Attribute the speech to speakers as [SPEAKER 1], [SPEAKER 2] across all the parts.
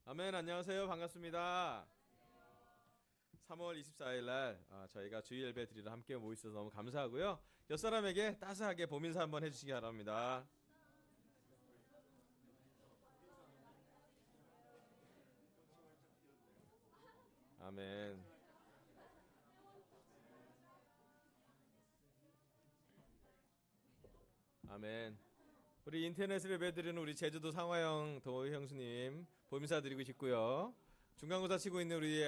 [SPEAKER 1] 아멘. 안녕하세요. 반갑습니다. 3월 24일 날 저희가 주일 예배 드리러 함께 모이셔서 너무 감사하고요. 옆사람에게 따스하게 봄 인사 한번 해주시기 바랍니다. 아멘. 아멘. 우리 인터넷으로 예배 드리는 우리 제주도 상화형 도희 형수님 봄 인사 드리고 싶고요. 중간고사 치고 있는 우리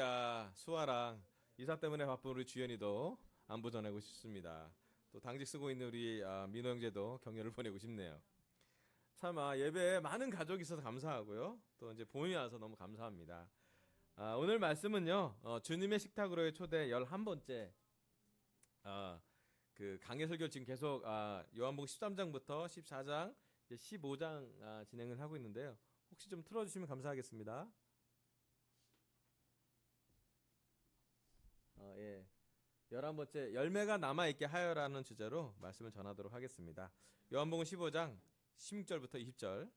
[SPEAKER 1] 수아랑 이사 때문에 바쁜 우리 주연이도 안부 전하고 싶습니다. 또 당직 쓰고 있는 우리 민호 형제도 격려를 보내고 싶네요. 참 예배에 많은 가족이 있어서 감사하고요. 또 이제 봄이 와서 너무 감사합니다. 오늘 말씀은요. 주님의 식탁으로의 초대 11번째 그 강해 설교 지금 계속 요한복음 13장부터 14장 이제 15장 진행을 하고 있는데요. 혹시 좀 틀어주시면 감사하겠습니다. 예. 11번째 열매가 남아있게 하여라는 주제로 말씀을 전하도록 하겠습니다. 요한복음 15장 16절부터 20절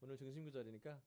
[SPEAKER 1] 오늘 중심구절이니까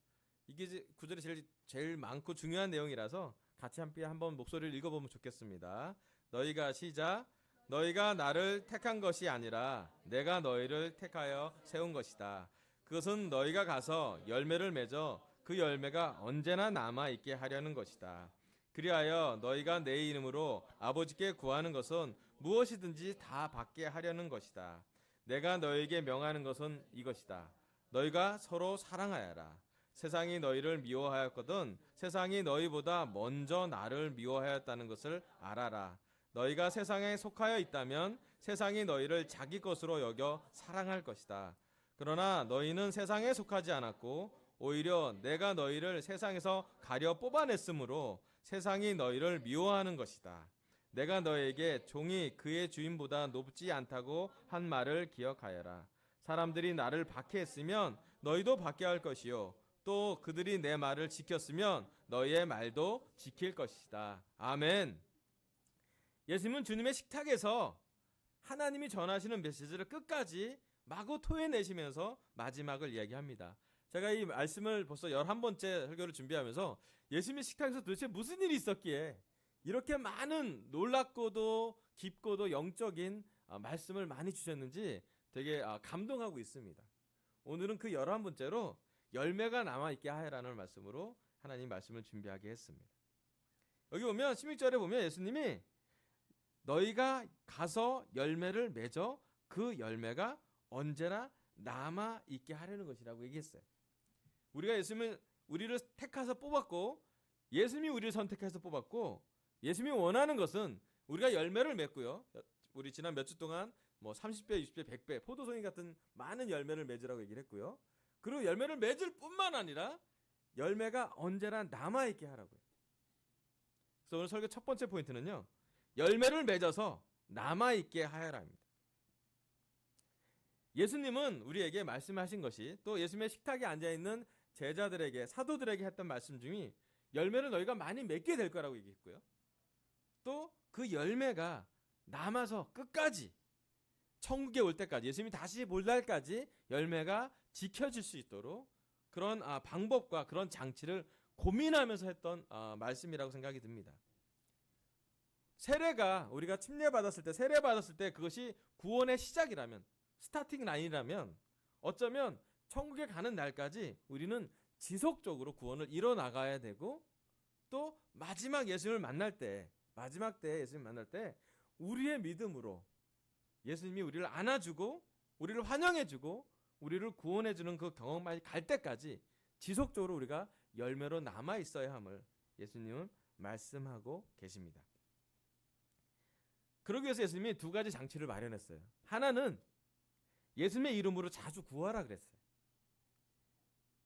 [SPEAKER 1] 이게 구절이 제일 많고 중요한 내용이라서 같이 함께 한번 목소리를 읽어보면 좋겠습니다. 너희가 시작. 너희가 나를 택한 것이 아니라 내가 너희를 택하여 세운 것이다. 그것은 너희가 가서 열매를 맺어 그 열매가 언제나 남아있게 하려는 것이다. 그리하여 너희가 내 이름으로 아버지께 구하는 것은 무엇이든지 다 받게 하려는 것이다. 내가 너희에게 명하는 것은 이것이다. 너희가 서로 사랑하여라. 세상이 너희를 미워하였거든 세상이 너희보다 먼저 나를 미워하였다는 것을 알아라. 너희가 세상에 속하여 있다면 세상이 너희를 자기 것으로 여겨 사랑할 것이다. 그러나 너희는 세상에 속하지 않았고 오히려 내가 너희를 세상에서 가려 뽑아냈으므로 세상이 너희를 미워하는 것이다. 내가 너희에게 종이 그의 주인보다 높지 않다고 한 말을 기억하여라. 사람들이 나를 박해했으면 너희도 박해할 것이요 또 그들이 내 말을 지켰으면 너희의 말도 지킬 것이다. 아멘. 예수님은 주님의 식탁에서 하나님이 전하시는 메시지를 끝까지 마구 토해내시면서 마지막을 이야기합니다. 제가 이 말씀을 벌써 11번째 설교를 준비하면서 예수님의 식탁에서 도대체 무슨 일이 있었기에 이렇게 많은 놀랍고도 깊고도 영적인 말씀을 많이 주셨는지 되게 감동하고 있습니다. 오늘은 그 11번째로 열매가 남아있게 하라는 말씀으로 하나님 말씀을 준비하게 했습니다. 여기 보면 16절에 보면 예수님이 너희가 가서 열매를 맺어 그 열매가 언제나 남아있게 하려는 것이라고 얘기했어요. 우리가 예수님을 우리를 택해서 뽑았고 예수님이 우리를 선택해서 뽑았고 예수님이 원하는 것은 우리가 열매를 맺고요. 우리 지난 몇 주 동안 뭐 30배, 60배, 100배 포도송이 같은 많은 열매를 맺으라고 얘기를 했고요. 그리고 열매를 맺을 뿐만 아니라 열매가 언제나 남아있게 하라고요. 그래서 오늘 설교 첫 번째 포인트는요. 열매를 맺어서 남아있게 하여라입니다. 예수님은 우리에게 말씀하신 것이 또 예수님의 식탁에 앉아있는 제자들에게 사도들에게 했던 말씀 중에 열매를 너희가 많이 맺게 될 거라고 얘기했고요. 또 그 열매가 남아서 끝까지 천국에 올 때까지 예수님이 다시 볼 날까지 열매가 지켜질 수 있도록 그런 방법과 그런 장치를 고민하면서 했던 말씀이라고 생각이 듭니다. 세례가 우리가 침례받았을 때 세례받았을 때 그것이 구원의 시작이라면 스타팅 라인이라면 어쩌면 천국에 가는 날까지 우리는 지속적으로 구원을 이뤄나가야 되고 또 마지막 예수님을 만날 때 마지막 때 예수님 만날 때 우리의 믿음으로 예수님이 우리를 안아주고 우리를 환영해주고 우리를 구원해주는 그 경험까지 갈 때까지 지속적으로 우리가 열매로 남아있어야 함을 예수님은 말씀하고 계십니다. 그러기 위해서 예수님이 두 가지 장치를 마련했어요. 하나는 예수님의 이름으로 자주 구하라 그랬어요.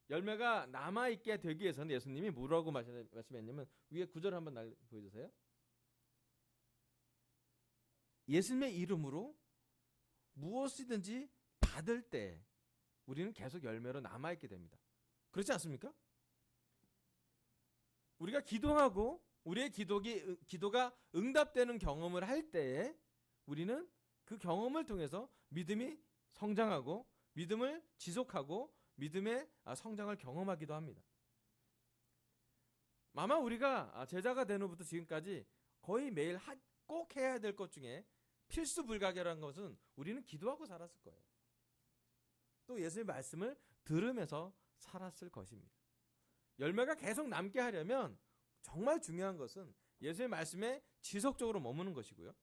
[SPEAKER 1] 열매가 남아있게 되기 위해서는 예수님이 뭐라고 말씀했냐면 위에 구절 한번 보여주세요. 예수님의 이름으로 무엇이든지 받을 때 우리는 계속 열매로 남아있게 됩니다. 그렇지 않습니까? 우리가 기도하고 우리의 기도가 응답되는 경험을 할 때에 우리는 그 경험을 통해서 믿음이 성장하고 믿음을 지속하고 믿음의 성장을 경험하기도 합니다. 아마 우리가 제자가 된 후부터 지금까지 거의 매일 꼭 해야 될 것 중에 필수 불가결한 것은 우리는 기도하고 살았을 거예요. 또 예수의 말씀을 들으면서 살았을 것입니다. 열매가 계속 남게 하려면 정말 중요한 것은 예수의 말씀에 지속적으로 머무는 것이고요.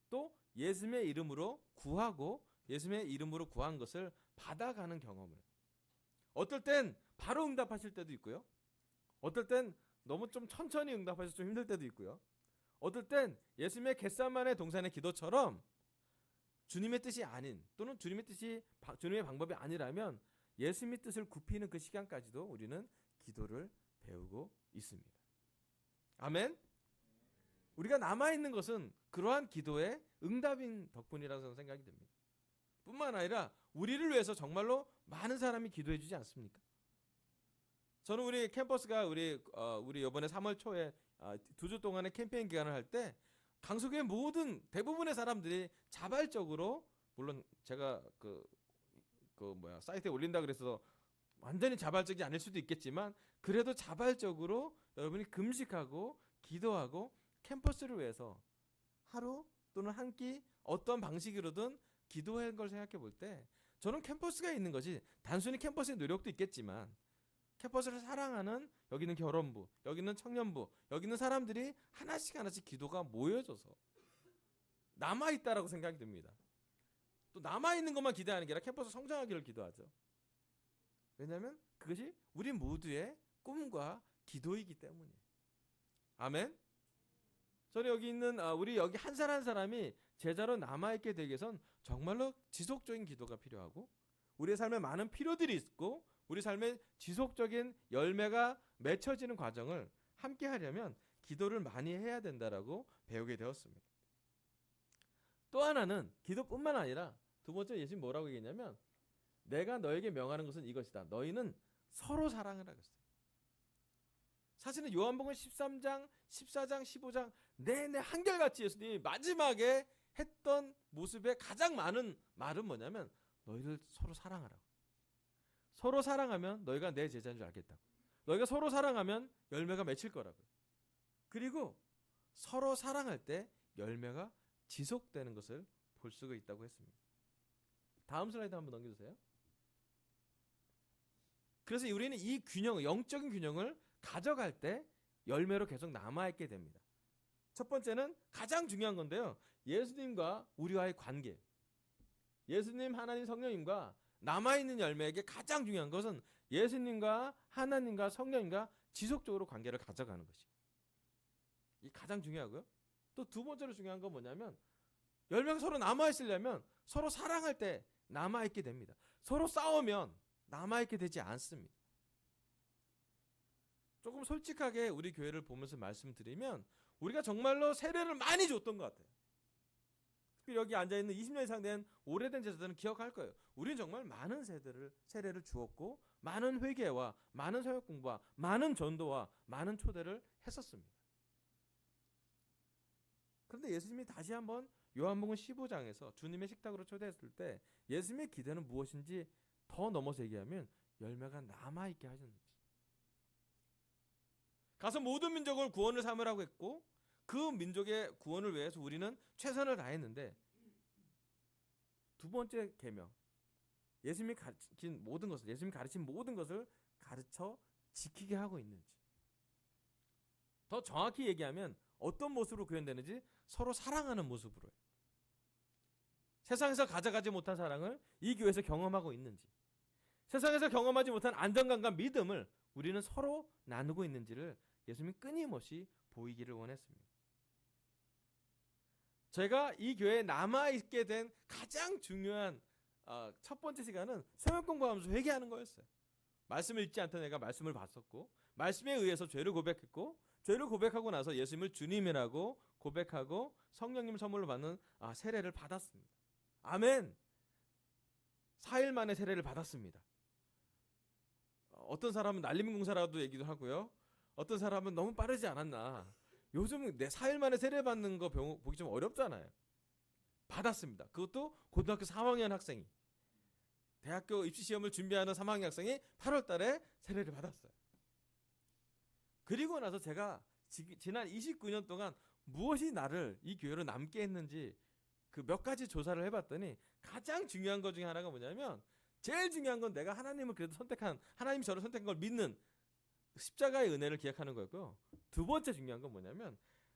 [SPEAKER 1] 또 예수님의 이름으로 구하고 예수님의 이름으로 구한 것을 받아가는 경험을. 어떨 땐 바로 응답하실 때도 있고요. 어떨 땐 너무 좀 천천히 응답하셔서 좀 힘들 때도 있고요. 어떨 땐 예수님의 겟세마네 동산의 기도처럼 주님의 뜻이 아닌, 또는 주님의 방법이 아니라면 예수님의 뜻을 굽히는 그 시간까지도 우리는 기도를 배우고 있습니다. 아멘. 우리가 남아있는 것은 그러한 기도의 응답인 덕분이라고 저는 생각이 됩니다. 뿐만 아니라 우리를 위해서 정말로 많은 사람이 기도해 주지 않습니까? 저는 우리 캠퍼스가 우리 이번에 3월 초에 2주 동안의 캠페인 기간을 할 때 강서구의 대부분의 사람들이 자발적으로, 물론 제가 사이트에 올린다 그래서 완전히 자발적이 아닐 수도 있겠지만 그래도 자발적으로 여러분이 금식하고 기도하고 캠퍼스를 위해서 하루 또는 한 끼 어떤 방식으로든 기도한 걸 생각해 볼 때 저는 캠퍼스가 있는 것이 단순히 캠퍼스의 노력도 있겠지만 캠퍼스를 사랑하는 여기는 결혼부, 여기는 청년부, 여기는 사람들이 하나씩 기도가 모여져서 남아있다라고 생각이 듭니다. 또 남아있는 것만 기대하는 게 아니라 캠퍼스 성장하기를 기도하죠. 왜냐하면 그것이 우리 모두의 꿈과 기도이기 때문이에요. 아멘. 저는 여기 있는 우리 여기 한 사람 한 사람이 제자로 남아있게 되기 위해선 정말로 지속적인 기도가 필요하고 우리의 삶에 많은 필요들이 있고 우리 삶에 지속적인 열매가 맺혀지는 과정을 함께 하려면 기도를 많이 해야 된다라고 배우게 되었습니다. 또 하나는 기도뿐만 아니라 두 번째 예수님 뭐라고 얘기했냐면 내가 너에게 명하는 것은 이것이다. 너희는 서로 사랑하라 그랬어요. 사실은 요한복음 13장, 14장, 15장 내내 한결같이 예수님이 마지막에 했던 모습의 가장 많은 말은 뭐냐면 너희를 서로 사랑하라고. 서로 사랑하면 너희가 내 제자인 줄 알겠다고. 너희가 서로 사랑하면 열매가 맺힐 거라고요. 그리고 서로 사랑할 때 열매가 지속되는 것을 볼 수가 있다고 했습니다. 다음 슬라이드 한번 넘겨주세요. 그래서 우리는 이 균형, 영적인 균형을 가져갈 때 열매로 계속 남아있게 됩니다. 첫 번째는 가장 중요한 건데요. 예수님과 우리와의 관계. 예수님, 하나님, 성령님과 남아있는 열매에게 가장 중요한 것은 예수님과 하나님과 성령님과 지속적으로 관계를 가져가는 것이. 이 가장 중요하고요. 또 두 번째로 중요한 건 뭐냐면 열매가 서로 남아있으려면 서로 사랑할 때 남아있게 됩니다. 서로 싸우면 남아있게 되지 않습니다. 조금 솔직하게 우리 교회를 보면서 말씀드리면 우리가 정말로 세례를 많이 줬던 것 같아요. 특히 여기 앉아있는 20년 이상 된 오래된 제자들은 기억할 거예요. 우리는 정말 많은 세례를 주었고 많은 회개와 많은 성역 공부와 많은 전도와 많은 초대를 했었습니다. 그런데 예수님이 다시 한번 요한복음 15장에서 주님의 식탁으로 초대했을 때 예수님의 기대는 무엇인지 더 넘어서 얘기하면 열매가 남아있게 하셨는지. 가서 모든 민족을 구원을 삼으라고 했고 그 민족의 구원을 위해서 우리는 최선을 다했는데 두 번째 계명, 예수님이 가르친 모든 것을 가르쳐 지키게 하고 있는지. 더 정확히 얘기하면 어떤 모습으로 구현되는지 서로 사랑하는 모습으로요. 세상에서 가져가지 못한 사랑을 이 교회에서 경험하고 있는지, 세상에서 경험하지 못한 안정감과 믿음을 우리는 서로 나누고 있는지를 예수님이 끊임없이 보이기를 원했습니다. 제가 이 교회에 남아있게 된 가장 중요한 첫 번째 시간은 성경 공부하면서 회개하는 거였어요. 말씀을 읽지 않던 애가 말씀을 봤었고 말씀에 의해서 죄를 고백했고 죄를 고백하고 나서 예수님을 주님이라고 고백하고 성령님 선물로 받는 세례를 받았습니다. 아멘. 4일 만에 세례를 받았습니다. 어떤 사람은 난림공사라도 얘기도 하고요. 어떤 사람은 너무 빠르지 않았나. 요즘 4일 만에 세례 받는 거 보기 좀 어렵잖아요. 받았습니다. 그것도 고등학교 3학년 학생이, 대학교 입시 시험을 준비하는 3학년 학생이 8월 달에 세례를 받았어요. 그리고 나서 제가 지난 29년 동안 무엇이 나를 이 교회로 남게 했는지 그 몇 가지 조사를 해봤더니 가장 중요한 것 중에 하나가 뭐냐면, 제일 중요한 건 내가 하나님을 그래도 선택한, 하나님이 저를 선택한 걸 믿는 십자가의 은혜를 기억하는 거였고요. 두 번째 중요한 건 뭐냐면,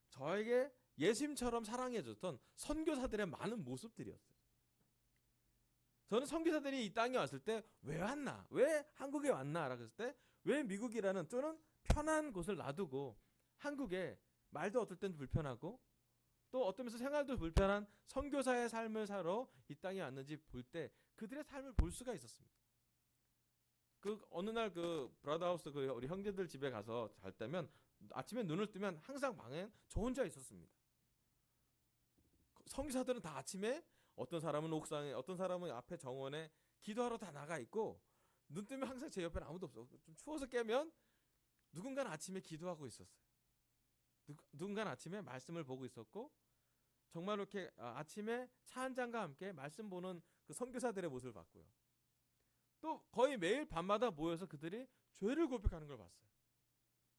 [SPEAKER 1] 저에게 예수님처럼 사랑해줬던 선교사들의 많은 모습들이었어요. 저는 선교사들이 이 땅에 왔을 때 왜 왔나? 왜 한국에 왔나? 라고 했을 때 왜 미국이라는 또는 편한 곳을 놔두고 한국에 말도 어떨 땐 불편하고 또 어떤 면에서 생활도 불편한 선교사의 삶을 살아 이 땅에 왔는지 볼 때 그들의 삶을 볼 수가 있었습니다. 그 어느 날 그 브라더하우스 그 우리 형제들 집에 가서 잘 때면 아침에 눈을 뜨면 항상 방에 저 혼자 있었습니다. 선교사들은 다 아침에 어떤 사람은 옥상에, 어떤 사람은 앞에 정원에 기도하러 다 나가 있고, 눈 뜨면 항상 제 옆에는 아무도 없어. 좀 추워서 깨면 누군가는 아침에 기도하고 있었어요. 누군가는 아침에 말씀을 보고 있었고, 정말 이렇게 아침에 차 한 잔과 함께 말씀 보는 그 선교사들의 모습을 봤고요. 또 거의 매일 밤마다 모여서 그들이 죄를 고백하는 걸 봤어요.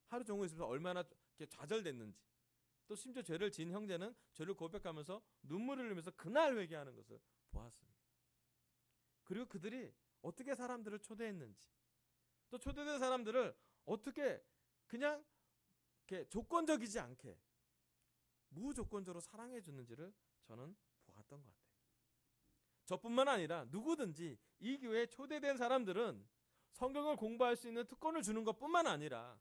[SPEAKER 1] 하루 종일 있으면서 얼마나 이렇게 좌절됐는지, 또 심지어 죄를 지은 형제는 죄를 고백하면서 눈물을 흘리면서 그날 회개하는 것을 보았습니다. 그리고 그들이 어떻게 사람들을 초대했는지, 또 초대된 사람들을 어떻게 그냥 이렇게 조건적이지 않게 무조건적으로 사랑해 주는지를 저는 보았던 것 같아요. 저뿐만 아니라 누구든지 이 교회에 초대된 사람들은 성경을 공부할 수 있는 특권을 주는 것뿐만 아니라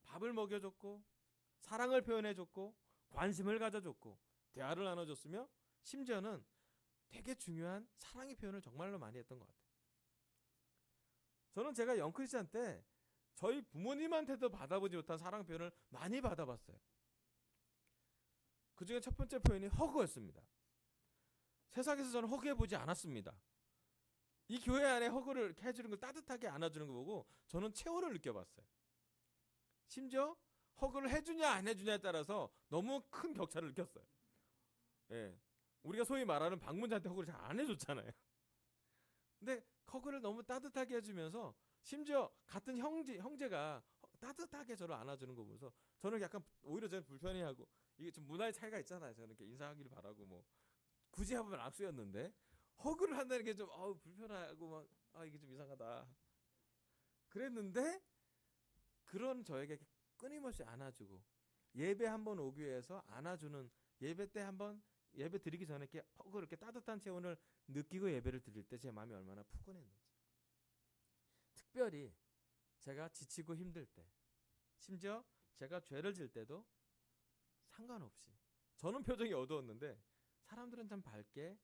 [SPEAKER 1] 밥을 먹여줬고, 사랑을 표현해줬고, 관심을 가져줬고, 대화를 나눠줬으며, 심지어는 되게 중요한 사랑의 표현을 정말로 많이 했던 것 같아요. 저는 제가 영크리스찬 때 저희 부모님한테도 받아보지 못한 사랑 표현을 많이 받아봤어요. 그 중에 첫 번째 표현이 허그였습니다. 세상에서 저는 허그해보지 않았습니다. 이 교회 안에 허그를 이렇게 해주는 걸, 따뜻하게 안아주는 거 보고 저는 체온을 느껴봤어요. 심지어 허그를 해주냐 안 해주냐에 따라서 너무 큰 격차를 느꼈어요. 예, 우리가 소위 말하는 방문자한테 허그를 잘 안 해줬잖아요. 근데 허그를 너무 따뜻하게 해주면서, 심지어 같은 형제가 따뜻하게 저를 안아주는 거 보면서 저는 약간 오히려 저는 불편해하고, 이게 좀 문화의 차이가 있잖아요. 저는 이렇게 인사하기를 바라고 뭐 굳이 하면 악수였는데 허그를 한다는 게 좀 불편하고 막 이게 좀 이상하다 그랬는데, 그런 저에게 끊임없이 안아주고, 예배 한번 오기 위해서 안아주는, 예배 때 한번 예배 드리기 전에 이렇게 허그를, 이렇게 따뜻한 체온을 느끼고 예배를 드릴 때 제 마음이 얼마나 푸근했는지. 특별히 제가 지치고 힘들 때, 심지어 제가 죄를 질 때도 상관없이, 저는 표정이 어두웠는데 사람들은 참 밝게,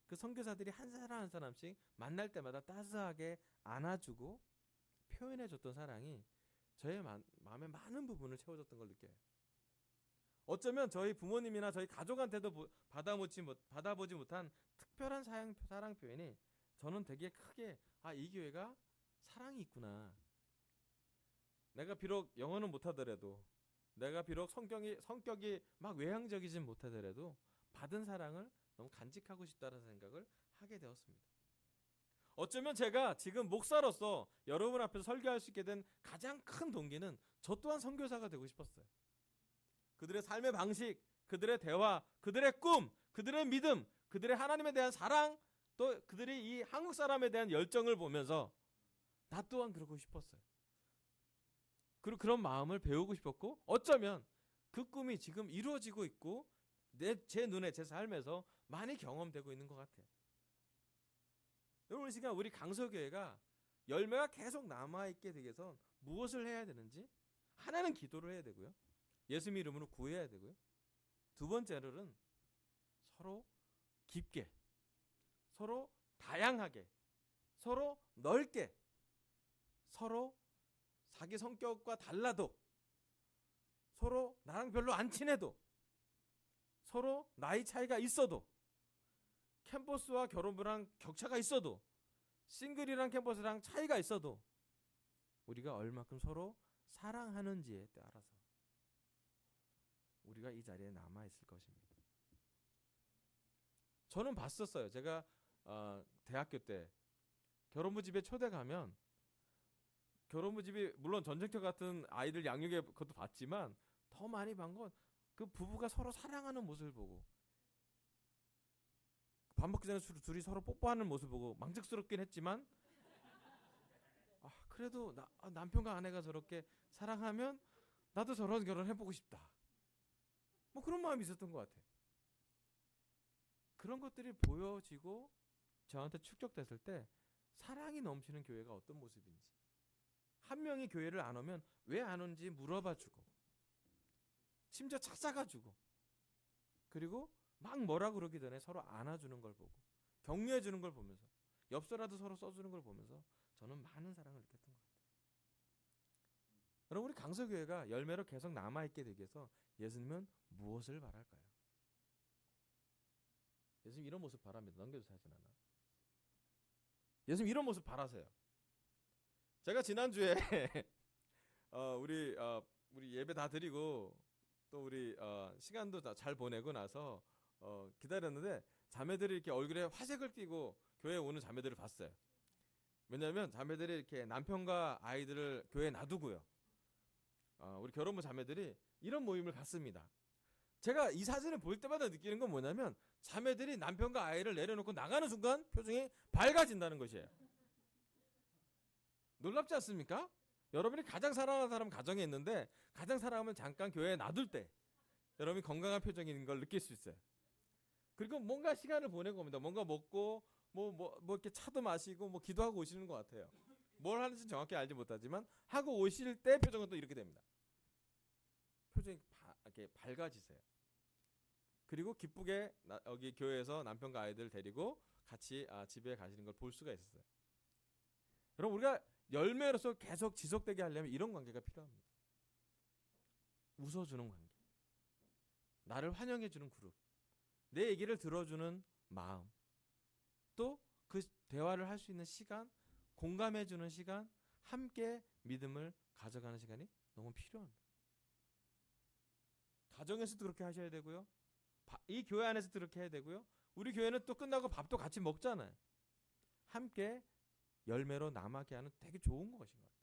[SPEAKER 1] 그 선교사들이 한 사람 한 사람씩 만날 때마다 따스하게 안아주고 표현해줬던 사랑이 저의 마음의 많은 부분을 채워줬던 걸 느껴요. 어쩌면 저희 부모님이나 저희 가족한테도 받아보지 못한 특별한 사랑 표현이 저는 되게 크게, 이 교회가 사랑이 있구나. 내가 비록 영어는 못하더라도, 내가 비록 성격이 막 외향적이진 못하더라도 받은 사랑을 너무 간직하고 싶다는 생각을 하게 되었습니다. 어쩌면 제가 지금 목사로서 여러분 앞에서 설교할 수 있게 된 가장 큰 동기는 저 또한 선교사가 되고 싶었어요. 그들의 삶의 방식, 그들의 대화, 그들의 꿈, 그들의 믿음, 그들의 하나님에 대한 사랑, 또 그들이 이 한국 사람에 대한 열정을 보면서 나 또한 그러고 싶었어요. 그리고 그런 마음을 배우고 싶었고, 어쩌면 그 꿈이 지금 이루어지고 있고 제 눈에, 제 삶에서 많이 경험되고 있는 것 같아요. 여러분, 이 시간 우리 강서교회가 열매가 계속 남아있게 되기 위해서 무엇을 해야 되는지, 하나는 기도를 해야 되고요, 예수님 이름으로 구해야 되고요, 두 번째로는 서로 깊게, 서로 다양하게, 서로 넓게, 서로 자기 성격과 달라도, 서로 나랑 별로 안 친해도, 서로 나이 차이가 있어도, 캠퍼스와 결혼부랑 격차가 있어도, 싱글이랑 캠퍼스랑 차이가 있어도 우리가 얼마큼 서로 사랑하는지에 따라서 우리가 이 자리에 남아있을 것입니다. 저는 봤었어요. 제가 대학교 때 결혼부 집에 초대 가면 결혼부집이 물론 전쟁터 같은 아이들 양육의 것도 봤지만 더 많이 본 건 그 부부가 서로 사랑하는 모습을 보고 밥 먹기 전에 둘이 서로 뽀뽀하는 모습을 보고 망측스럽긴 했지만 그래도 남편과 아내가 저렇게 사랑하면 나도 저런 결혼 해보고 싶다. 뭐 그런 마음이 있었던 것 같아요. 그런 것들이 보여지고 저한테 축적됐을 때 사랑이 넘치는 교회가 어떤 모습인지, 한 명이 교회를 안 오면 왜 안 오는지 물어봐주고 심지어 찾아가주고, 그리고 막 뭐라 그러기 전에 서로 안아주는 걸 보고 격려해주는 걸 보면서 엽서라도 서로 써주는 걸 보면서 저는 많은 사랑을 느꼈던 것 같아요. 여러분, 우리 강서교회가 열매로 계속 남아있게 되기 위해서 예수님은 무엇을 바랄까요? 예수님 이런 모습 바랍니다. 넘겨주세요. 하진 않아. 예수님 이런 모습 바라세요. 제가 지난주에 우리 예배 다 드리고 또 우리 시간도 다 잘 보내고 나서 기다렸는데 자매들이 이렇게 얼굴에 화색을 띠고 교회에 오는 자매들을 봤어요. 왜냐하면 자매들이 이렇게 남편과 아이들을 교회에 놔두고요. 우리 결혼부 자매들이 이런 모임을 갖습니다. 제가 이 사진을 볼 때마다 느끼는 건 뭐냐면 자매들이 남편과 아이를 내려놓고 나가는 순간 표정이 밝아진다는 것이에요. 놀랍지 않습니까? 여러분이 가장 사랑하는 사람 가정에 있는데 가장 사랑하면 잠깐 교회에 놔둘 때 여러분이 건강한 표정인 걸 느낄 수 있어요. 그리고 뭔가 시간을 보내고 옵니다. 뭔가 먹고 뭐 이렇게 차도 마시고 뭐 기도하고 오시는 것 같아요. 뭘 하는지 정확히 알지 못하지만 하고 오실 때 표정은 또 이렇게 됩니다. 표정이 이렇게 밝아지세요. 그리고 기쁘게 여기 교회에서 남편과 아이들 데리고 같이 집에 가시는 걸 볼 수가 있었어요. 여러분, 우리가 열매로서 계속 지속되게 하려면 이런 관계가 필요합니다. 웃어주는 관계, 나를 환영해주는 그룹, 내 얘기를 들어주는 마음, 또 그 대화를 할 수 있는 시간, 공감해주는 시간, 함께 믿음을 가져가는 시간이 너무 필요합니다. 가정에서도 그렇게 하셔야 되고요. 이 교회 안에서도 그렇게 해야 되고요. 우리 교회는 또 끝나고 밥도 같이 먹잖아요. 함께 열매로 남게 하는 되게 좋은 것인 것 같아요.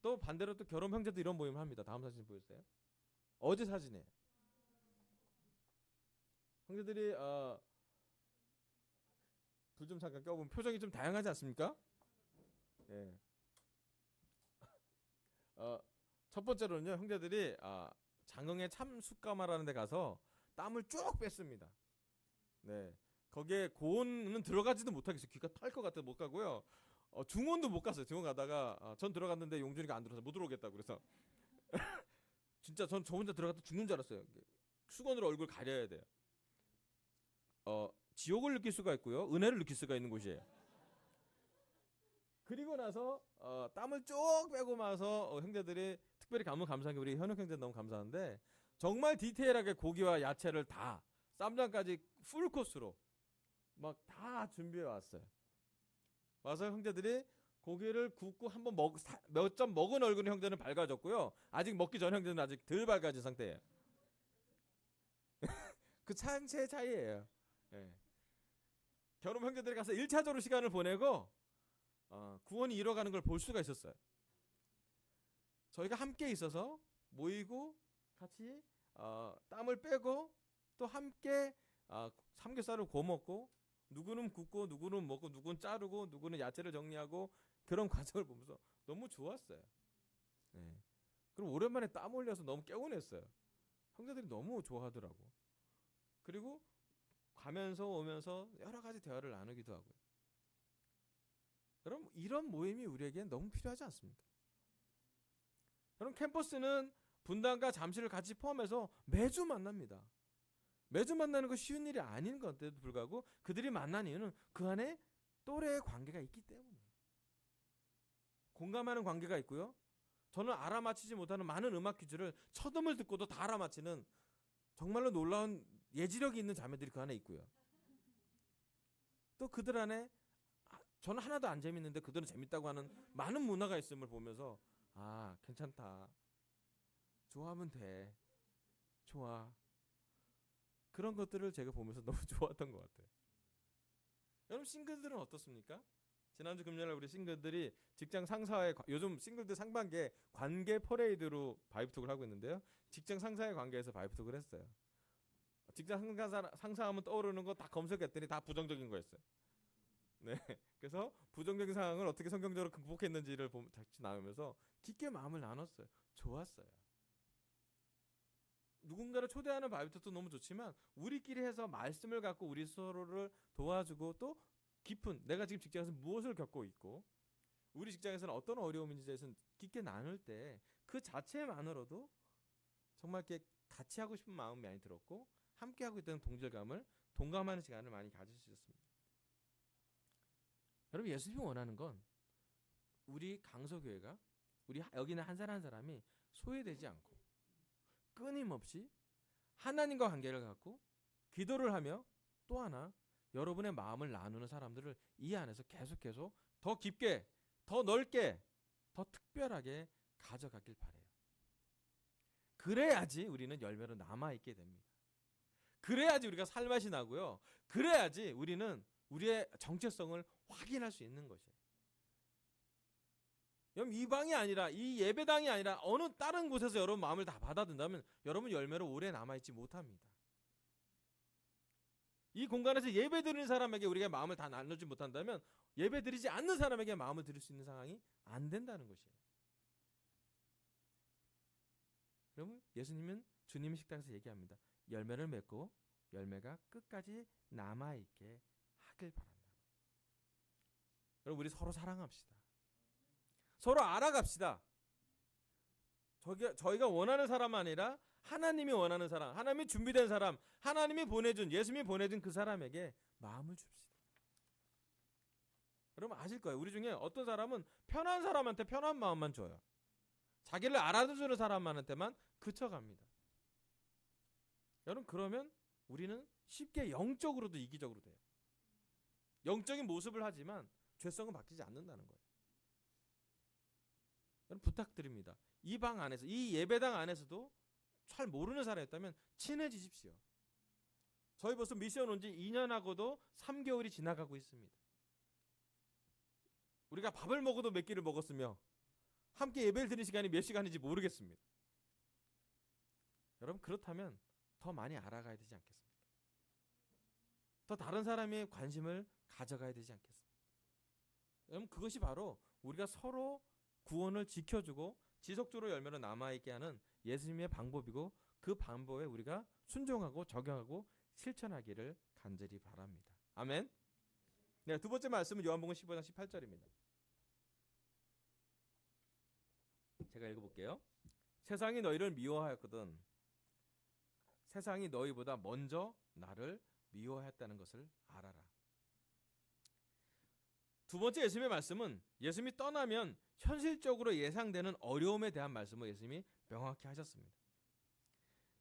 [SPEAKER 1] 또 반대로 또 결혼 형제도 이런 모임을 합니다. 다음 사진 보여주세요. 어제 사진이에요. 형제들이 불 좀 잠깐 껴보면 표정이 좀 다양하지 않습니까? 예. 첫 번째로는요, 형제들이 장흥의 참숯가마라는 데 가서 땀을 쭉 뺐습니다. 네. 거기에 고온은 들어가지도 못하겠어요. 귀가 탈 것 같아서 못 가고요. 중원도 못 갔어요. 중원 가다가 전 들어갔는데 용준이가 안 들어서 못 들어오겠다고 그래서 진짜 전 저 혼자 들어갔다 죽는 줄 알았어요. 수건으로 얼굴 가려야 돼요. 지옥을 느낄 수가 있고요, 은혜를 느낄 수가 있는 곳이에요. 그리고 나서 땀을 쭉 빼고 나서 형제들이 특별히 너무 감사한 게 우리 현욱 형제 너무 감사한데 정말 디테일하게 고기와 야채를 다 쌈장까지 풀 코스로 막 다 준비해 왔어요. 와서 형제들이 고기를 굽고 한번 몇 점 먹은 얼굴의 형제는 밝아졌고요. 아직 먹기 전 형제는 아직 덜 밝아진 상태예요. 그 상체의 차이예요. 네. 결혼 형제들이 가서 1차적으로 시간을 보내고 구원이 이뤄가는 걸 볼 수가 있었어요. 저희가 함께 있어서 모이고 같이 땀을 빼고 또 함께 삼겹살을 구워 먹고 누구는 굽고 누구는 먹고 누구는 자르고 누구는 야채를 정리하고 그런 과정을 보면서 너무 좋았어요. 네. 그럼 오랜만에 땀 흘려서 너무 개운했어요. 형제들이 너무 좋아하더라고. 그리고 가면서 오면서 여러 가지 대화를 나누기도 하고요. 여러분, 이런 모임이 우리에겐 너무 필요하지 않습니까? 여러분, 캠퍼스는 분당과 잠실을 같이 포함해서 매주 만납니다. 매주 만나는 거 쉬운 일이 아닌 건데도 불구하고 그들이 만난 이유는 그 안에 또래의 관계가 있기 때문이에요. 공감하는 관계가 있고요. 저는 알아맞히지 못하는 많은 음악 퀴즈를 첫 음을 듣고도 다 알아맞히는 정말로 놀라운 예지력이 있는 자매들이 그 안에 있고요. 또 그들 안에 저는 하나도 안 재밌는데 그들은 재밌다고 하는 많은 문화가 있음을 보면서 괜찮다. 좋아하면 돼. 좋아. 그런 것들을 제가 보면서 너무 좋았던 것 같아요. 여러분, 싱글들은 어떻습니까? 지난주 금요일 우리 싱글들이 직장 상사의 요즘 싱글들 상반기에 관계 퍼레이드로 바이브톡을 하고 있는데요. 직장 상사의 관계에서 바이브톡을 했어요. 직장 상사하면 떠오르는 거 다 검색했더니 다 부정적인 거였어요. 네. 그래서 부정적인 상황을 어떻게 성경적으로 극복했는지를 같이 나누면서 깊게 마음을 나눴어요. 좋았어요. 누군가를 초대하는 바이브톡도 너무 좋지만 우리끼리 해서 말씀을 갖고 우리 서로를 도와주고 또 깊은 내가 지금 직장에서 무엇을 겪고 있고 우리 직장에서는 어떤 어려움인지에 대해서 깊게 나눌 때 그 자체만으로도 정말 이렇게 같이 하고 싶은 마음이 많이 들었고 함께 하고 있다는 동질감을 동감하는 시간을 많이 가질 수 있었습니다. 여러분 예수님이 원하는 건 우리 강서교회가 우리 여기는 한 사람 한 사람이 소외되지 않고 끊임없이 하나님과 관계를 갖고 기도를 하며 또 하나 여러분의 마음을 나누는 사람들을 이 안에서 계속해서 더 깊게 더 넓게 더 특별하게 가져가길 바래요. 그래야지 우리는 열매로 남아있게 됩니다. 그래야지 우리가 살맛이 나고요. 그래야지 우리는 우리의 정체성을 확인할 수 있는 것이에요. 여러분 이 방이 아니라 이 예배당이 아니라 어느 다른 곳에서 여러분 마음을 다 받아든다면 여러분 열매로 오래 남아있지 못합니다. 이 공간에서 예배드리는 사람에게 우리가 마음을 다 나누지 못한다면 예배드리지 않는 사람에게 마음을 드릴 수 있는 상황이 안 된다는 것이에요. 여러분 예수님은 주님의 식당에서 얘기합니다. 열매를 맺고 열매가 끝까지 남아있게 하길 바란다. 여러분 우리 서로 사랑합시다. 서로 알아갑시다. 저희가 원하는 사람 아니라 하나님이 원하는 사람, 하나님이 준비된 사람, 하나님이 보내준 예수님이 보내준 그 사람에게 마음을 줍시다. 여러분 아실 거예요. 우리 중에 어떤 사람은 편한 사람한테 편한 마음만 줘요. 자기를 알아주는 사람한테만 그쳐갑니다. 여러분 그러면 우리는 쉽게 영적으로도 이기적으로 돼요. 영적인 모습을 하지만 죄성은 바뀌지 않는다는 거예요. 여러분 부탁드립니다. 이 방 안에서 이 예배당 안에서도 잘 모르는 사람이 있다면 친해지십시오. 저희 벌써 미션 온 지 2년하고도 3개월이 지나가고 있습니다. 우리가 밥을 먹어도 몇 끼를 먹었으며 함께 예배를 드리는 시간이 몇 시간인지 모르겠습니다. 여러분 그렇다면 더 많이 알아가야 되지 않겠습니까? 더 다른 사람의 관심을 가져가야 되지 않겠습니까? 여러분 그것이 바로 우리가 서로 구원을 지켜주고 지속적으로 열매로 남아있게 하는 예수님의 방법이고 그 방법에 우리가 순종하고 적용하고 실천하기를 간절히 바랍니다. 아멘. 네, 두 번째 말씀은 요한복음 15장 18절입니다. 제가 읽어볼게요. 세상이 너희를 미워하였거든 세상이 너희보다 먼저 나를 미워하였다는 것을 알아라. 두 번째 예수님의 말씀은 예수님이 떠나면 현실적으로 예상되는 어려움에 대한 말씀을 예수님이 명확히 하셨습니다.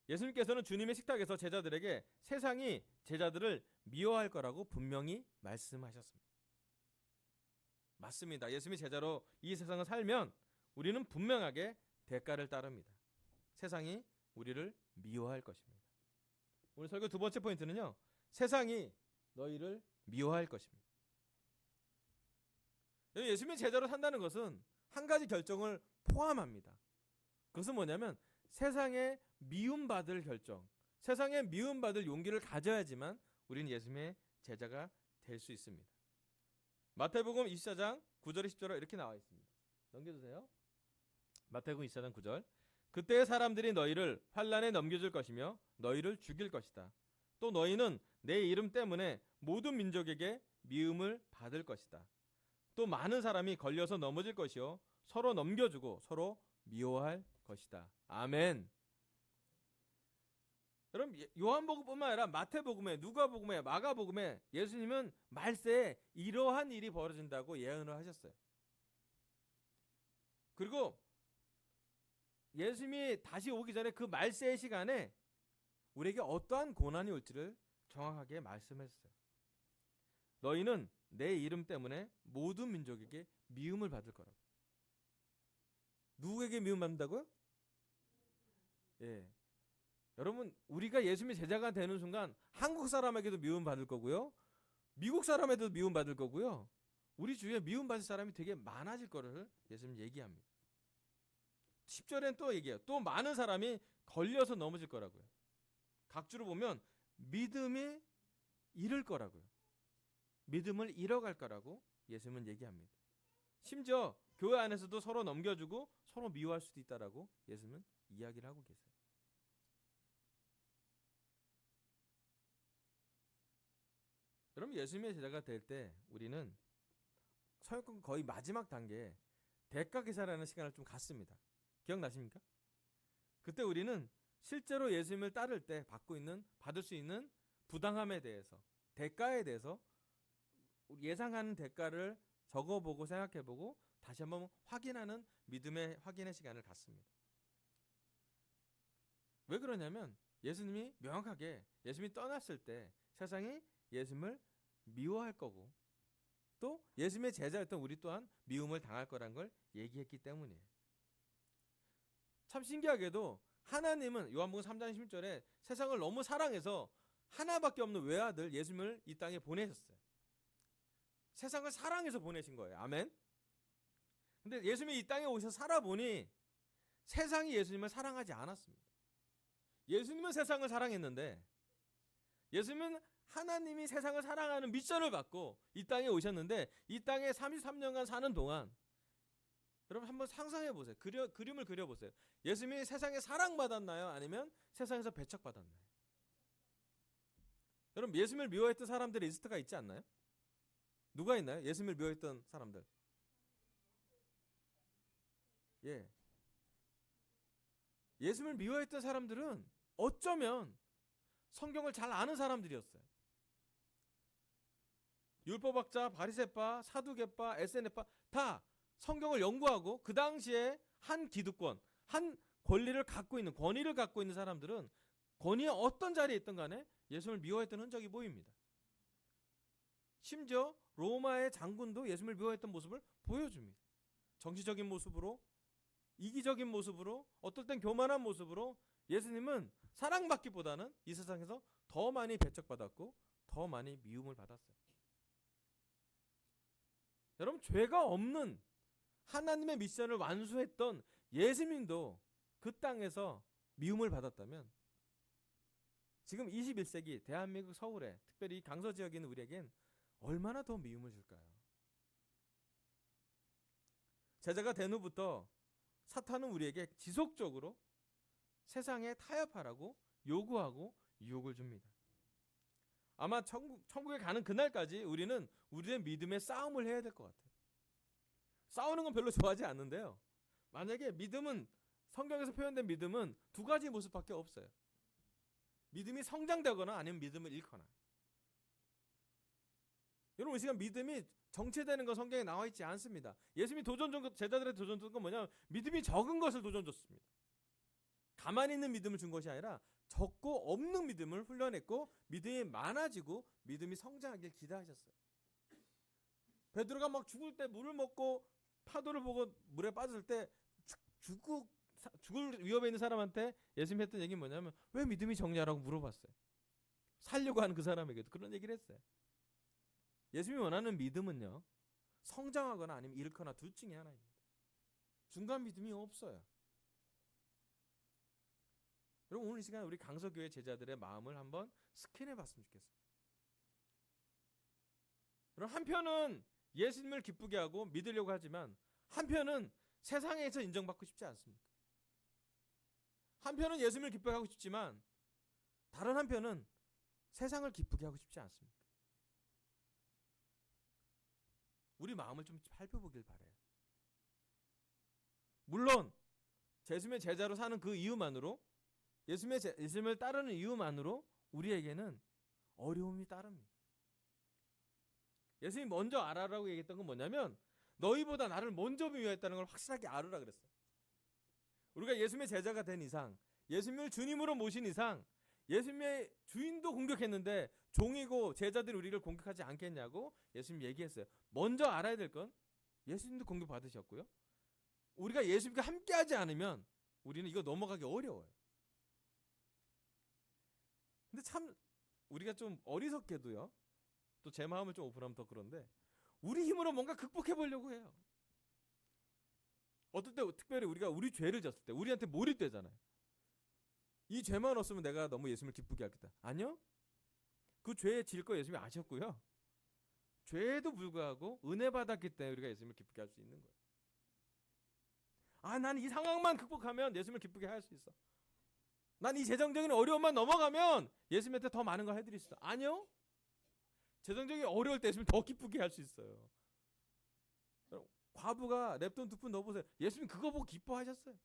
[SPEAKER 1] 예수님께서는 주님의 식탁에서 제자들에게 세상이 제자들을 미워할 거라고 분명히 말씀하셨습니다. 맞습니다. 예수님이 제자로 이 세상을 살면 우리는 분명하게 대가를 따릅니다. 세상이 우리를 미워할 것입니다. 오늘 설교 두 번째 포인트는요. 세상이 너희를 미워할 것입니다. 예수님의 제자로 산다는 것은 한 가지 결정을 포함합니다. 그것은 뭐냐면 세상에 미움받을 결정, 세상에 미움받을 용기를 가져야지만 우리는 예수님의 제자가 될 수 있습니다. 마태복음 24장 9절에 10절에 이렇게 나와 있습니다. 넘겨주세요. 마태복음 24장 9절 그때 사람들이 너희를 환난에 넘겨줄 것이며 너희를 죽일 것이다. 또 너희는 내 이름 때문에 모든 민족에게 미움을 받을 것이다. 또 많은 사람이 걸려서 넘어질 것이요 서로 넘겨주고 서로 미워할 것이다. 아멘. 여러분 요한복음뿐만 아니라 마태복음에 누가복음에 마가복음에 예수님은 말세에 이러한 일이 벌어진다고 예언을 하셨어요. 그리고 예수님이 다시 오기 전에 그 말세의 시간에 우리에게 어떠한 고난이 올지를 정확하게 말씀했어요. 너희는 내 이름 때문에 모든 민족에게 미움을 받을 거라고. 누구에게 미움 받는다고요? 예. 여러분 우리가 예수님의 제자가 되는 순간 한국 사람에게도 미움 받을 거고요. 미국 사람에게도 미움 받을 거고요. 우리 주위에 미움받을 사람이 되게 많아질 거를 예수님 얘기합니다. 10절엔 또 얘기해요. 또 많은 사람이 걸려서 넘어질 거라고요. 각주로 보면 믿음이 잃을 거라고요. 믿음을 잃어갈 거라고 예수님은 얘기합니다. 심지어 교회 안에서도 서로 넘겨주고 서로 미워할 수도 있다라고 예수님은 이야기를 하고 계세요. 여러분, 예수님의 제자가 될 때 우리는 서역권 거의 마지막 단계에 대가 계산하는 시간을 좀 갖습니다. 기억나십니까? 그때 우리는 실제로 예수님을 따를 때 받을 수 있는 부당함에 대해서, 대가에 대해서 예상하는 대가를 적어보고 생각해보고 다시 한번 확인하는 믿음의 확인의 시간을 갖습니다. 왜 그러냐면 예수님이 명확하게 예수님이 떠났을 때 세상이 예수님을 미워할 거고 또 예수님의 제자였던 우리 또한 미움을 당할 거란 걸 얘기했기 때문이에요. 참 신기하게도 하나님은 요한복음 3장 16절에 세상을 너무 사랑해서 하나밖에 없는 외아들 예수님을 이 땅에 보내셨어요. 세상을 사랑해서 보내신 거예요. 아멘. 근데 예수님이 이 땅에 오셔서 살아보니 세상이 예수님을 사랑하지 않았습니다. 예수님은 세상을 사랑했는데 예수님은 하나님이 세상을 사랑하는 미션을 받고 이 땅에 오셨는데 이 땅에 33년간 사는 동안 여러분 한번 상상해 보세요. 그림을 그려보세요. 예수님이 세상에 사랑받았나요? 아니면 세상에서 배척받았나요? 여러분 예수님을 미워했던 사람들의 리스트가 있지 않나요? 누가 있나요? 예수님을 미워했던 사람들. 예. 예수님을 미워했던 사람들은 어쩌면 성경을 잘 아는 사람들이었어요. 율법학자, 바리새파, 사두개파, 에세네파 다 성경을 연구하고 그 당시에 한 기득권, 한 권리를 갖고 있는 권위를 갖고 있는 사람들은 권위의 어떤 자리에 있든 간에 예수님을 미워했던 흔적이 보입니다. 심지어 로마의 장군도 예수님을 미워했던 모습을 보여줍니다. 정치적인 모습으로, 이기적인 모습으로, 어떨 땐 교만한 모습으로 예수님은 사랑받기보다는 이 세상에서 더 많이 배척받았고 더 많이 미움을 받았어요. 여러분 죄가 없는 하나님의 미션을 완수했던 예수님도 그 땅에서 미움을 받았다면 지금 21세기 대한민국 서울에 특별히 강서 지역에 있는 우리에겐 얼마나 더 미움을 줄까요? 제자가 된 후부터 사탄은 우리에게 지속적으로 세상에 타협하라고 요구하고 유혹을 줍니다. 아마 천국에 가는 그날까지 우리는 우리의 믿음의 싸움을 해야 될 것 같아요. 싸우는 건 별로 좋아하지 않는데요. 만약에 믿음은 성경에서 표현된 믿음은 두 가지 모습밖에 없어요. 믿음이 성장되거나 아니면 믿음을 잃거나. 여러분 이 시간 믿음이 정체되는 건 성경에 나와 있지 않습니다. 예수님이 제자들의 도전 준 건 뭐냐면 믿음이 적은 것을 도전 줬습니다. 가만히 있는 믿음을 준 것이 아니라 적고 없는 믿음을 훈련했고 믿음이 많아지고 믿음이 성장하길 기대하셨어요. 베드로가 막 죽을 때 물을 먹고 파도를 보고 물에 빠졌을 때 죽을 위협에 있는 사람한테 예수님이 했던 얘기는 뭐냐면 왜 믿음이 적냐라고 물어봤어요. 살려고 하는 그 사람에게도 그런 얘기를 했어요. 예수님이 원하는 믿음은요 성장하거나 아니면 잃거나 둘 중에 하나입니다. 중간 믿음이 없어요. 여러분 오늘 이 시간 우리 강서교회 제자들의 마음을 한번 스캔해 봤으면 좋겠습니다. 여러분 한편은 예수님을 기쁘게 하고 믿으려고 하지만 한편은 세상에서 인정받고 싶지 않습니다. 한편은 예수님을 기쁘게 하고 싶지만 다른 한편은 세상을 기쁘게 하고 싶지 않습니다. 우리 마음을 좀 살펴보길 바라요. 물론 예수님의 제자로 사는 그 이유만으로 예수님을 따르는 이유만으로 우리에게는 어려움이 따릅니다. 예수님이 먼저 알아라고 얘기했던 건 뭐냐면 너희보다 나를 먼저 미워했다는 걸 확실하게 알으라 그랬어요. 우리가 예수님의 제자가 된 이상 예수님을 주님으로 모신 이상 예수님의 주인도 공격했는데 종이고 제자들이 우리를 공격하지 않겠냐고 예수님 얘기했어요. 먼저 알아야 될 건 예수님도 공격받으셨고요. 우리가 예수님과 함께하지 않으면 우리는 이거 넘어가기 어려워요. 근데 참 우리가 좀 어리석게도요. 또 제 마음을 좀 오픈하면 더 그런데 우리 힘으로 뭔가 극복해 보려고 해요. 어떨 때 특별히 우리가 우리 죄를 졌을 때 우리한테 몰입되잖아요. 이 죄만 없으면 내가 너무 예수님을 기쁘게 하겠다. 아니요. 그 죄에 질 거 예수님이 아셨고요. 죄에도 불구하고 은혜 받았기 때문에 우리가 예수님을 기쁘게 할 수 있는 거예요. 아, 난 이 상황만 극복하면 예수님을 기쁘게 할 수 있어. 난 이 재정적인 어려움만 넘어가면 예수님한테 더 많은 걸 해드릴 수 있어. 아니요. 재정적인 어려울 때 예수님 더 기쁘게 할 수 있어요. 과부가 랩돈 2푼 넣어보세요. 예수님 그거 보고 기뻐하셨어요.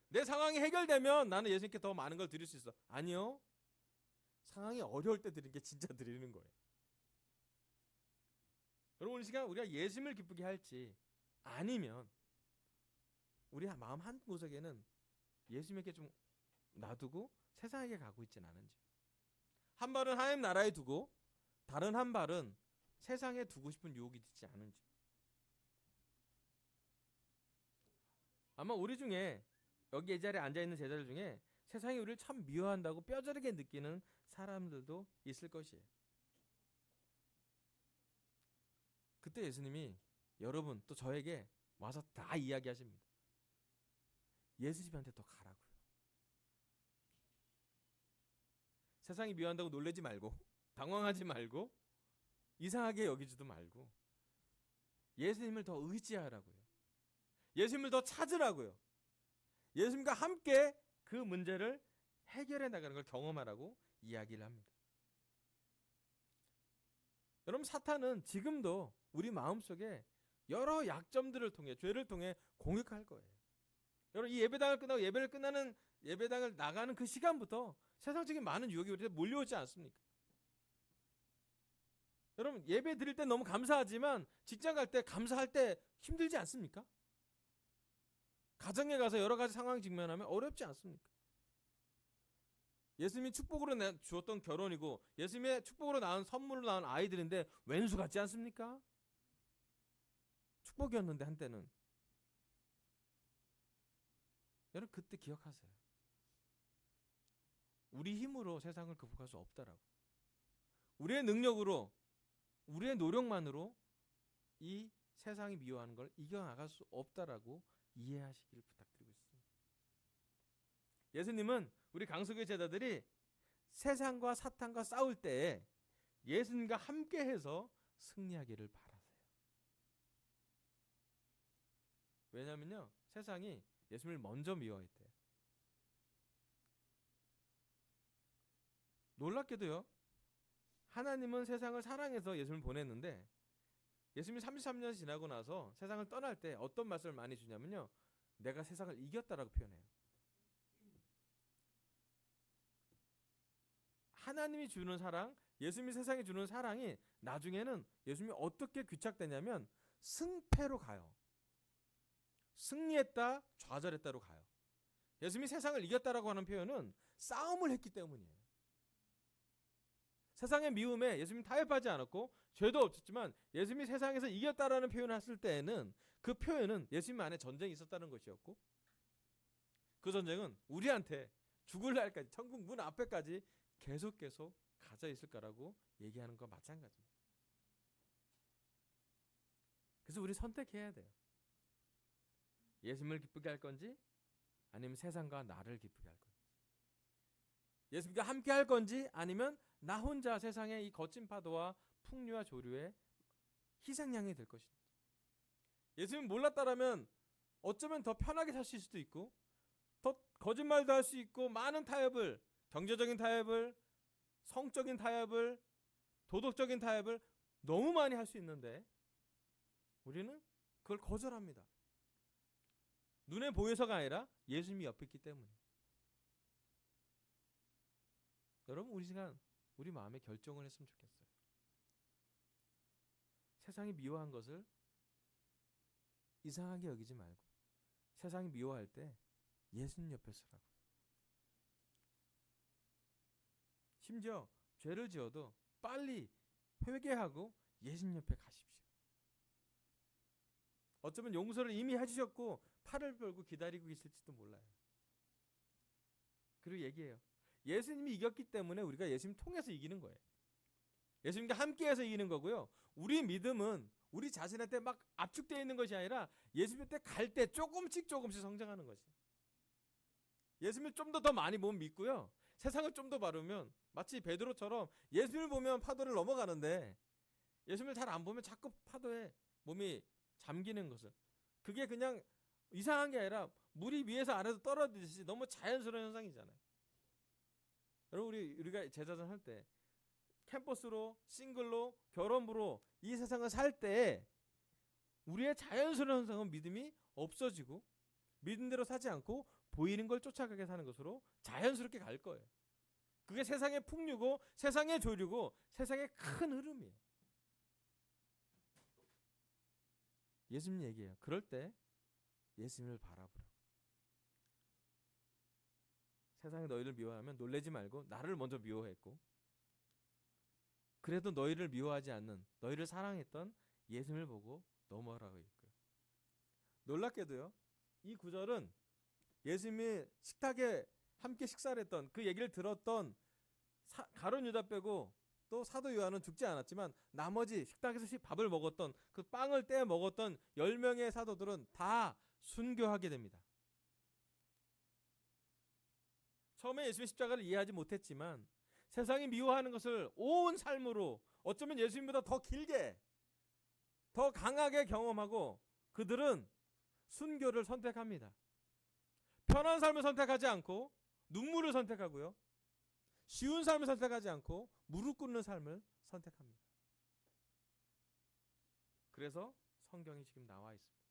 [SPEAKER 1] 내 상황이 해결되면 나는 예수님께 더 많은 걸 드릴 수 있어. 아니요. 상황이 어려울 때 드리는 게 진짜 드리는 거예요. 여러분, 오늘 시간 우리가 예수님을 기쁘게 할지 아니면 우리 마음 한 구석에는 예수님에게 좀 놔두고 세상에게 가고 있진 않은지. 한 발은 하나님 나라에 두고 다른 한 발은 세상에 두고 싶은 유혹이 있지 않은지. 아마 우리 중에 여기 이 자리에 앉아있는 제자들 중에 세상이 우리를 참 미워한다고 뼈저리게 느끼는 사람들도 있을 것이에요. 그때 예수님이 여러분 또 저에게 와서 다 이야기하십니다. 예수 집한테 더 가라고요. 세상이 미워한다고 놀라지 말고 당황하지 말고 이상하게 여기지도 말고 예수님을 더 의지하라고요. 예수님을 더 찾으라고요. 예수님과 함께 그 문제를 해결해 나가는 걸 경험하라고 이야기를 합니다. 여러분, 사탄은 지금도 우리 마음속에 여러 약점들을 통해 죄를 통해 공격할 거예요. 여러분, 이 예배당을 끝나고 예배를 끝나는 예배당을 나가는 그 시간부터 세상적인 많은 유혹이 우리한테 몰려오지 않습니까? 여러분, 예배 드릴 때 너무 감사하지만 직장 갈 때 감사할 때 힘들지 않습니까? 가정에 가서 여러 가지 상황 직면하면 어렵지 않습니까? 예수님이 축복으로 주었던 결혼이고 예수님의 축복으로 낳은 선물로 낳은 아이들인데 왼수 같지 않습니까? 축복이었는데 한때는. 여러분, 그때 기억하세요. 우리 힘으로 세상을 극복할 수 없다라고. 우리의 능력으로, 우리의 노력만으로 이 세상이 미워하는 걸 이겨나갈 수 없다라고 이해하시기를 부탁드리고 있습니다. 예수님은 우리 강석의 제자들이 세상과 사탄과 싸울 때 예수님과 함께해서 승리하기를 바라세요. 왜냐하면요, 세상이 예수님을 먼저 미워했대요. 놀랍게도요, 하나님은 세상을 사랑해서 예수님을 보냈는데 예수님이 33년 지나고 나서 세상을 떠날 때 어떤 말씀을 많이 주냐면요, 내가 세상을 이겼다라고 표현해요. 하나님이 주는 사랑, 예수님이 세상에 주는 사랑이 나중에는 예수님이 어떻게 귀착되냐면 승패로 가요. 승리했다, 좌절했다로 가요. 예수님이 세상을 이겼다라고 하는 표현은 싸움을 했기 때문이에요. 세상의 미움에 예수님이 타협하지 않았고 죄도 없었지만 예수님이 세상에서 이겼다라는 표현을 했을 때에는 그 표현은 예수님 안에 전쟁이 있었다는 것이었고 그 전쟁은 우리한테 죽을 날까지 천국 문 앞에까지 계속 가져 있을 거라고 얘기하는 거 마찬가지입니다. 그래서 우리 선택해야 돼요. 예수님을 기쁘게 할 건지 아니면 세상과 나를 기쁘게 할 건지, 예수님과 함께 할 건지 아니면 나 혼자 세상의 이 거친 파도와 풍류와 조류의 희생양이 될 것인지. 예수님 몰랐다라면 어쩌면 더 편하게 살 수도 있고 더 거짓말도 할 수 있고 많은 타협을, 경제적인 타협을, 성적인 타협을, 도덕적인 타협을 너무 많이 할 수 있는데 우리는 그걸 거절합니다. 눈에 보여서가 아니라 예수님이 옆에 있기 때문에. 여러분, 우리 시간 우리 마음에 결정을 했으면 좋겠어요. 세상이 미워한 것을 이상하게 여기지 말고 세상이 미워할 때 예수님 옆에 서라고요. 심지어 죄를 지어도 빨리 회개하고 예수님 옆에 가십시오. 어쩌면 용서를 이미 해주셨고 팔을 벌고 기다리고 있을지도 몰라요. 그리고 얘기해요. 예수님이 이겼기 때문에 우리가 예수님 통해서 이기는 거예요. 예수님과 함께해서 이기는 거고요. 우리 믿음은 우리 자신한테 막 압축되어 있는 것이 아니라 예수님한테 갈 때 조금씩 성장하는 것이. 예수님을 좀 더 많이 보면 믿고요. 세상을 좀 더 바르면 마치 베드로처럼 예수님을 보면 파도를 넘어가는데 예수님을 잘 안 보면 자꾸 파도에 몸이 잠기는 것을. 그게 그냥 이상한 게 아니라 물이 위에서 아래로 떨어지듯이 너무 자연스러운 현상이잖아요. 여러분 우리가 제자전 할 때 캠퍼스로 싱글로 결혼부로 이 세상을 살 때 우리의 자연스러운 현상은 믿음이 없어지고 믿음대로 사지 않고 보이는 걸 쫓아가게 사는 것으로 자연스럽게 갈 거예요. 그게 세상의 풍류고 세상의 조류고 세상의 큰 흐름이에요. 예수님 얘기해요. 그럴 때 예수님을 바라보라고. 세상이 너희를 미워하면 놀라지 말고 나를 먼저 미워했고 그래도 너희를 미워하지 않는 너희를 사랑했던 예수님을 보고 넘어가라고 했고요. 놀랍게도요. 이 구절은 예수님이 식탁에 함께 식사를 했던 그 얘기를 들었던 가룟 유다 빼고 또 사도 요한은 죽지 않았지만 나머지 식탁에서 밥을 먹었던 그 빵을 떼어 먹었던 10명의 사도들은 다 순교하게 됩니다. 처음에 예수님의 십자가를 이해하지 못했지만 세상이 미워하는 것을 온 삶으로 어쩌면 예수님보다 더 길게 더 강하게 경험하고 그들은 순교를 선택합니다. 편한 삶을 선택하지 않고 눈물을 선택하고요. 쉬운 삶을 선택하지 않고 무릎 꿇는 삶을 선택합니다. 그래서 성경이 지금 나와 있습니다.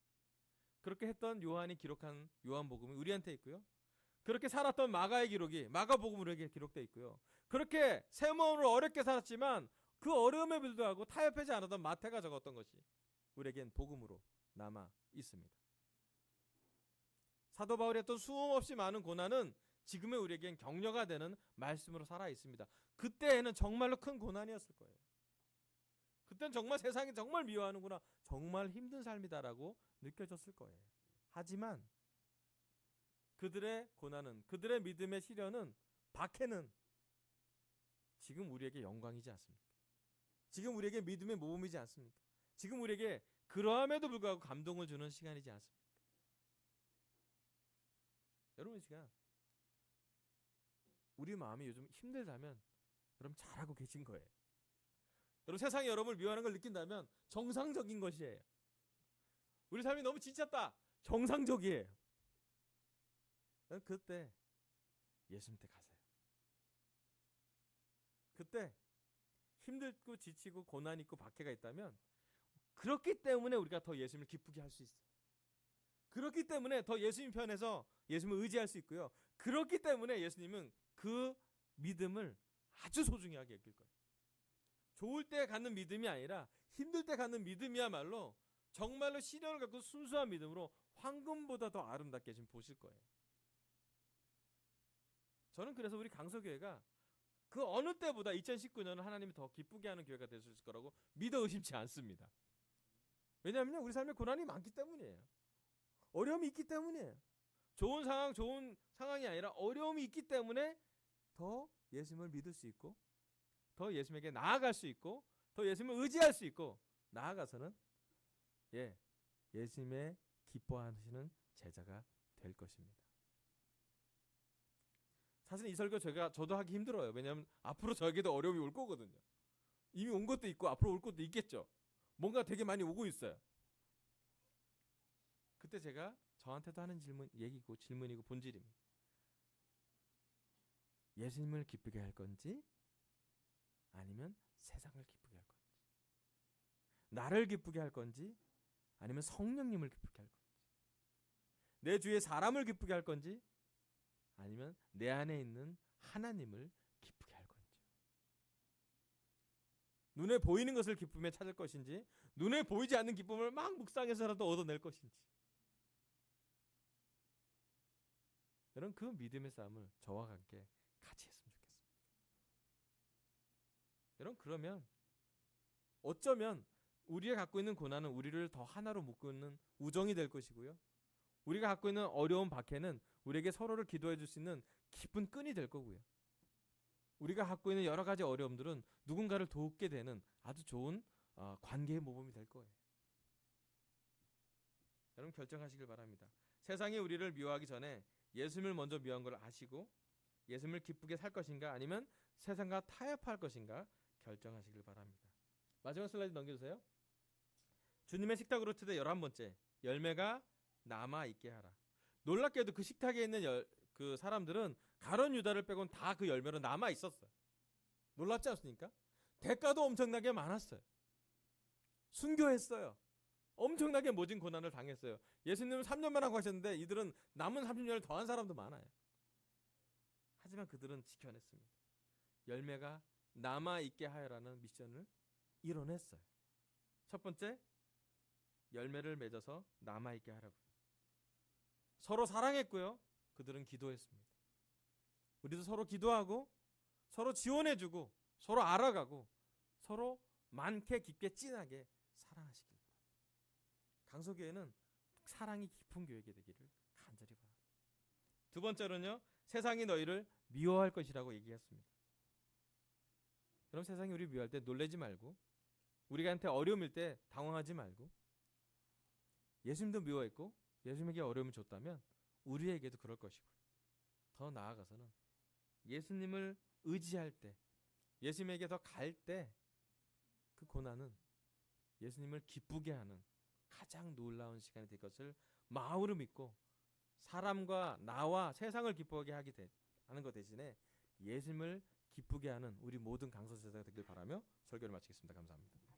[SPEAKER 1] 그렇게 했던 요한이 기록한 요한복음이 우리한테 있고요. 그렇게 살았던 마가의 기록이 마가복음으로 기록되어 있고요. 그렇게 새 몸으로 어렵게 살았지만 그 어려움에 불구하고 타협하지 않았던 마태가 적었던 것이 우리에겐 복음으로 남아 있습니다. 사도 바울이 했던 수없이 많은 고난은 지금의 우리에겐 격려가 되는 말씀으로 살아 있습니다. 그때에는 정말로 큰 고난이었을 거예요. 그때는 정말 세상이 정말 미워하는구나. 정말 힘든 삶이다라고 느껴졌을 거예요. 하지만 그들의 고난은 그들의 믿음의 시련은 박해는 지금 우리에게 영광이지 않습니까? 지금 우리에게 믿음의 모범이지 않습니까? 지금 우리에게 그러함에도 불구하고 감동을 주는 시간이지 않습니까? 여러분 이 시간 우리 마음이 요즘 힘들다면 여러분 잘하고 계신 거예요. 여러분 세상이 여러분을 미워하는 걸 느낀다면 정상적인 것이에요. 우리 삶이 너무 지쳤다. 정상적이에요. 그때 예수님께 가세요. 그때 힘들고 지치고 고난 있고 박해가 있다면 그렇기 때문에 우리가 더 예수님을 기쁘게 할 수 있어요. 그렇기 때문에 더 예수님 편에서 예수님을 의지할 수 있고요. 그렇기 때문에 예수님은 그 믿음을 아주 소중히 하게 여길 거예요. 좋을 때 갖는 믿음이 아니라 힘들 때 갖는 믿음이야말로 정말로 시련을 갖고 순수한 믿음으로 황금보다 더 아름답게 지금 보실 거예요. 저는 그래서 우리 강서교회가 그 어느 때보다 2019년은 하나님이 더 기쁘게 하는 교회가 될 수 있을 거라고 믿어 의심치 않습니다. 왜냐하면 우리 삶에 고난이 많기 때문이에요. 어려움이 있기 때문이에요. 좋은 상황이 아니라 어려움이 있기 때문에 더 예수님을 믿을 수 있고 더 예수님에게 나아갈 수 있고 더 예수님을 의지할 수 있고 나아가서는 예수님의 기뻐하시는 제자가 될 것입니다. 사실 이 설교 저도 하기 힘들어요. 왜냐하면 앞으로 저에게도 어려움이 올 거거든요. 이미 온 것도 있고 앞으로 올 것도 있겠죠. 뭔가 되게 많이 오고 있어요. 그때 제가 저한테도 하는 얘기고 질문이고 본질입니다. 예수님을 기쁘게 할 건지 아니면 세상을 기쁘게 할 건지, 나를 기쁘게 할 건지 아니면 성령님을 기쁘게 할 건지, 내 주위에 사람을 기쁘게 할 건지 아니면 내 안에 있는 하나님을 기쁘게 할 건지, 눈에 보이는 것을 기쁨에 찾을 것인지 눈에 보이지 않는 기쁨을 막 묵상해서라도 얻어낼 것인지, 여러분 그 믿음의 싸움을 저와 함께 같이 했으면 좋겠습니다. 여러분 그러면 어쩌면 우리가 갖고 있는 고난은 우리를 더 하나로 묶는 우정이 될 것이고요. 우리가 갖고 있는 어려운 박해는 우리에게 서로를 기도해 줄 수 있는 깊은 끈이 될 거고요. 우리가 갖고 있는 여러 가지 어려움들은 누군가를 돕게 되는 아주 좋은 관계의 모범이 될 거예요. 여러분 결정하시길 바랍니다. 세상이 우리를 미워하기 전에 예수님을 먼저 미워한 걸 아시고 예수님을 기쁘게 살 것인가 아니면 세상과 타협할 것인가 결정하시길 바랍니다. 마지막 슬라이드 넘겨주세요. 주님의 식탁 루트의 11번째, 열매가 남아있게 하라. 놀랍게도 그 식탁에 있는 그 사람들은 가룟 유다를 빼고는 다 그 열매로 남아있었어요. 놀랍지 않습니까? 대가도 엄청나게 많았어요. 순교했어요. 엄청나게 모진 고난을 당했어요. 예수님은 3년만 하고 하셨는데 이들은 남은 30년을 더한 사람도 많아요. 하지만 그들은 지켜냈습니다. 열매가 남아있게 하여라는 미션을 이뤄냈어요. 첫 번째, 열매를 맺어서 남아있게 하라고요. 서로 사랑했고요. 그들은 기도했습니다. 우리도 서로 기도하고 서로 지원해주고 서로 알아가고 서로 많게 깊게 진하게 사랑하시길 바랍니다. 강서교회는 사랑이 깊은 교회가 되기를 간절히 바랍니다. 두 번째로는요. 세상이 너희를 미워할 것이라고 얘기했습니다. 그럼 세상이 우리 미워할 때 놀라지 말고 우리한테 어려움일 때 당황하지 말고 예수님도 미워했고 예수님에게 어려움을 줬다면 우리에게도 그럴 것이고요. 더 나아가서는 예수님을 의지할 때 예수님에게 더 갈 때 그 고난은 예수님을 기쁘게 하는 가장 놀라운 시간이 될 것을 마음으로 믿고 사람과 나와 세상을 기쁘게 하는 것 대신에 예수님을 기쁘게 하는 우리 모든 강서제자가 되길 바라며 설교를 마치겠습니다. 감사합니다.